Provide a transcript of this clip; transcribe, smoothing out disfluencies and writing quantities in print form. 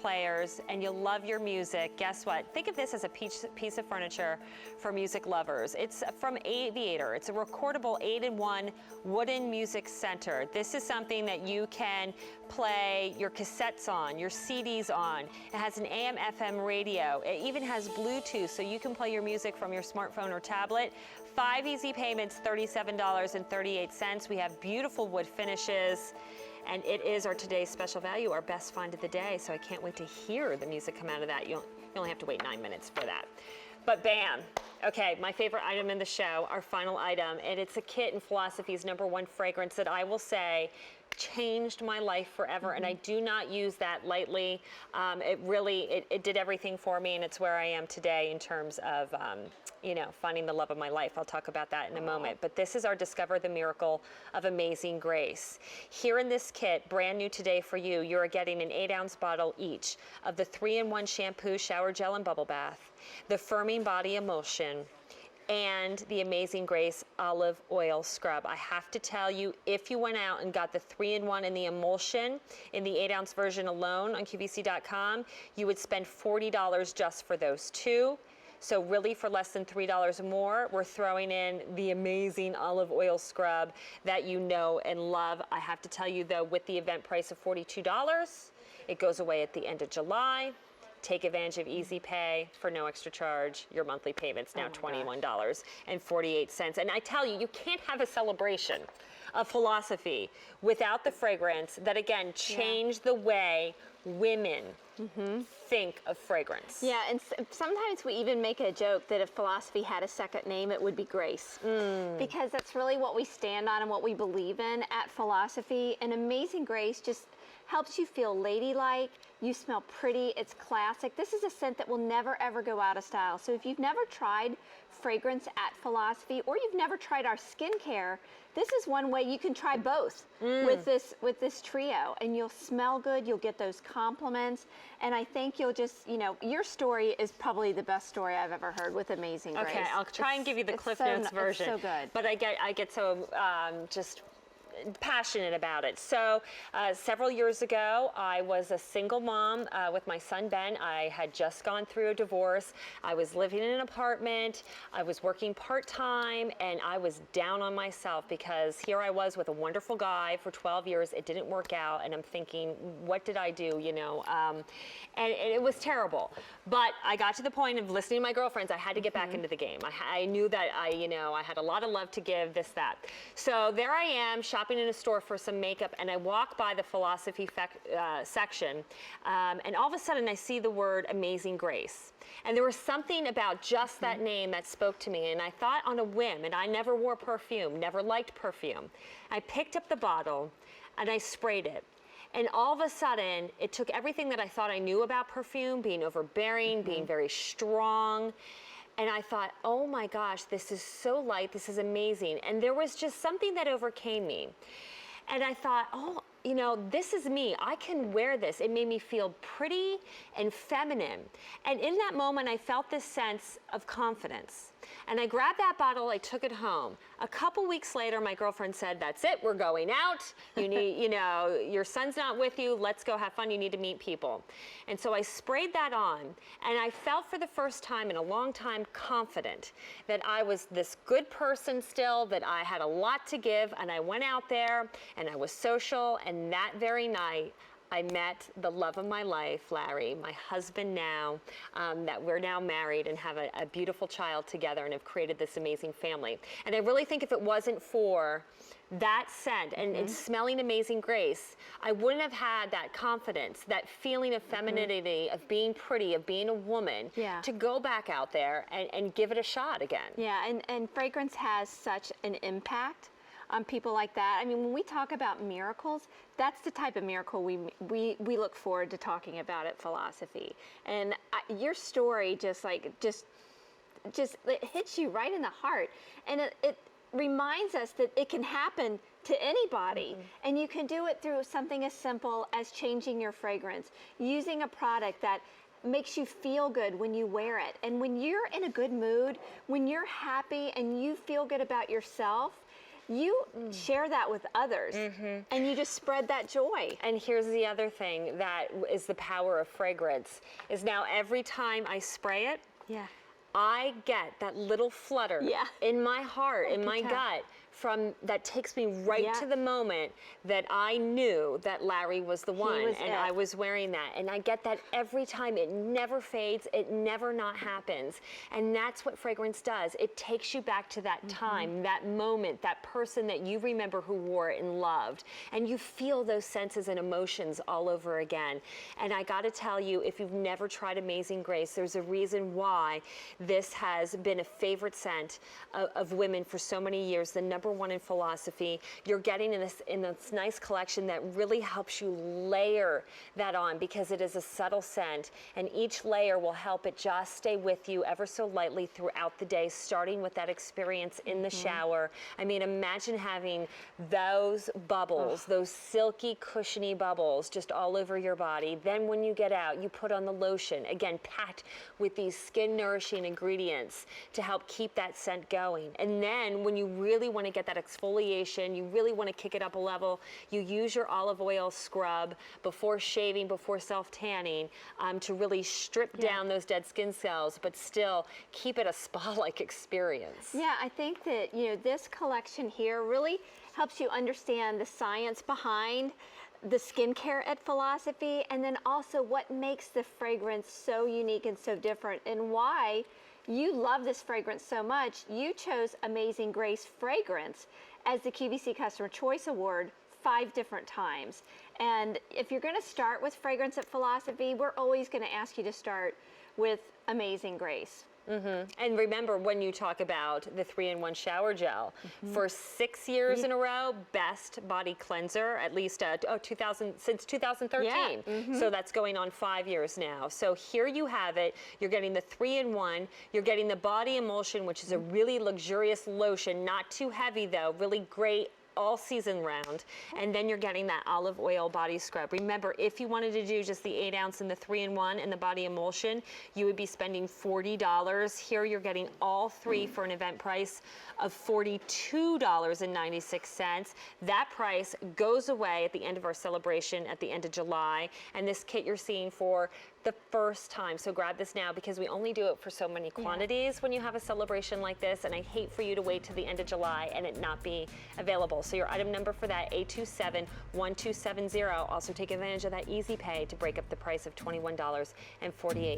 players and you'll love your music. Guess what? Think of this as a piece of furniture for music lovers. It's from Aviator. It's a recordable 8-in-1 wooden music center. This is something that you can play your cassettes on, your CDs on. It has an AM FM radio. It even has Bluetooth, so you can play your music from your smartphone or tablet. 5 easy payments, $37.38. We have beautiful wood finishes. And it is our today's special value, our best find of the day. So I can't wait to hear the music come out of that. You only have to wait 9 minutes for that. But bam. Okay, my favorite item in the show, our final item. And it's a kit in Philosophy's #1 fragrance that I will say changed my life forever. And I do not use that lightly. It really did everything for me. And it's where I am today in terms of, you know, finding the love of my life. I'll talk about that in a moment. But this is our Discover the Miracle of Amazing Grace. Here in this kit, brand new today for you, you're getting an 8-ounce bottle each of the 3-in-1 shampoo, shower gel, and bubble bath, the firming body emulsion, and the Amazing Grace olive oil scrub. I have to tell you, if you went out and got the 3-in-1 and the emulsion in the 8-ounce version alone on QVC.com, you would spend $40 just for those two. So really for less than $3 more, we're throwing in the amazing olive oil scrub that you know and love. I have to tell you though, with the event price of $42, it goes away at the end of July. Take advantage of Easy Pay for no extra charge. Your monthly payment's now $21.48. And I tell you, you can't have a celebration of Philosophy without the fragrance that, again, changed the way women think of fragrance. Yeah, and sometimes we even make a joke that if Philosophy had a second name, it would be Grace. Because that's really what we stand on and what we believe in at Philosophy. And Amazing Grace just helps you feel ladylike. You smell pretty. It's classic. This is a scent that will never, ever go out of style. So if you've never tried fragrance at Philosophy, or you've never tried our skincare, this is one way you can try both with this trio, and you'll smell good. You'll get those compliments, and I think you'll just, you know, your story is probably the best story I've ever heard with Amazing Grace. Okay, I'll try and give you the Cliff Notes version. It's so good. But I get so just passionate about it. So several years ago, I was a single mom with my son Ben. I had just gone through a divorce. I was living in an apartment. I was working part-time, and I was down on myself because here I was with a wonderful guy for 12 years. It didn't work out, and I'm thinking, what did I do, you know? And it was terrible. But I got to the point of listening to my girlfriends. I had to get back into the game. I knew that I had a lot of love to give, this, that. So there I am, shopping in a store for some makeup, and I walk by the Philosophy section, and all of a sudden I see the word Amazing Grace. And there was something about just that name that spoke to me, and I thought on a whim, and I never wore perfume, never liked perfume. I picked up the bottle and I sprayed it. And all of a sudden, it took everything that I thought I knew about perfume, being overbearing, being very strong. And I thought, oh my gosh, this is so light, this is amazing. And there was just something that overcame me. And I thought, oh, you know, this is me. I can wear this. It made me feel pretty and feminine. And in that moment, I felt this sense of confidence. And I grabbed that bottle, I took it home. A couple weeks later, my girlfriend said, that's it, we're going out. You need, you know, your son's not with you, let's go have fun, you need to meet people. And so I sprayed that on, and I felt for the first time in a long time confident that I was this good person still, that I had a lot to give, and I went out there, and I was social, and that very night, I met the love of my life, Larry, my husband now, that we're now married and have a beautiful child together and have created this amazing family. And I really think if it wasn't for that scent and smelling Amazing Grace, I wouldn't have had that confidence, that feeling of femininity, of being pretty, of being a woman, to go back out there and give it a shot again. Yeah, and fragrance has such an impact on people like that. I mean, when we talk about miracles, that's the type of miracle we look forward to talking about at Philosophy. And your story just it hits you right in the heart, and it reminds us that it can happen to anybody, and you can do it through something as simple as changing your fragrance, using a product that makes you feel good when you wear it. And when you're in a good mood, when you're happy and you feel good about yourself, you share that with others, and you just spread that joy. And here's the other thing that is the power of fragrance, is now every time I spray it, Yeah. I get that little flutter Yeah. in my heart, in my tell. gut, that takes me right Yeah. to the moment that I knew that Larry was the one, was and it. I was wearing that. And I get that every time. It never fades. It never not happens. And that's what fragrance does. It takes you back to that time, that moment, that person that you remember who wore it and loved. And you feel those senses and emotions all over again. And I got to tell you, if you've never tried Amazing Grace, there's a reason why this has been a favorite scent of women for so many years, the number one in philosophy. You're getting in this nice collection that really helps you layer that on, because it is a subtle scent, and each layer will help it just stay with you ever so lightly throughout the day, starting with that experience in the shower. I mean, imagine having those bubbles, those silky, cushiony bubbles just all over your body. Then when you get out, you put on the lotion, again, packed with these skin nourishing ingredients to help keep that scent going. And then when you really want to get that exfoliation, you really want to kick it up a level, you use your olive oil scrub before shaving, before self-tanning, to really strip down those dead skin cells, but still keep it a spa-like experience. Yeah, I think that, this collection here really helps you understand the science behind the skincare at Philosophy, and then also what makes the fragrance so unique and so different, and why you love this fragrance so much. You chose Amazing Grace fragrance as the QVC Customer Choice Award 5 different times. And if you're going to start with fragrance at Philosophy, we're always going to ask you to start with Amazing Grace. And remember, when you talk about the 3-in-1 shower gel, for 6 years in a row, best body cleanser, at least since 2013. So that's going on 5 years now. So here you have it. You're getting the 3-in-1. You're getting the body emulsion, which is a really luxurious lotion, not too heavy though, really great all season round. And then you're getting that olive oil body scrub. Remember, if you wanted to do just the 8 ounce and the 3-in-1 and the body emulsion, you would be spending $40. Here you're getting all 3 for an event price of $42.96. That price goes away at the end of our celebration at the end of July. And this kit you're seeing for the first time. So grab this now, because we only do it for so many quantities when you have a celebration like this, and I hate for you to wait to the end of July and it not be available. So your item number for that, 827-1270. Also take advantage of that easy pay to break up the price of $21.48.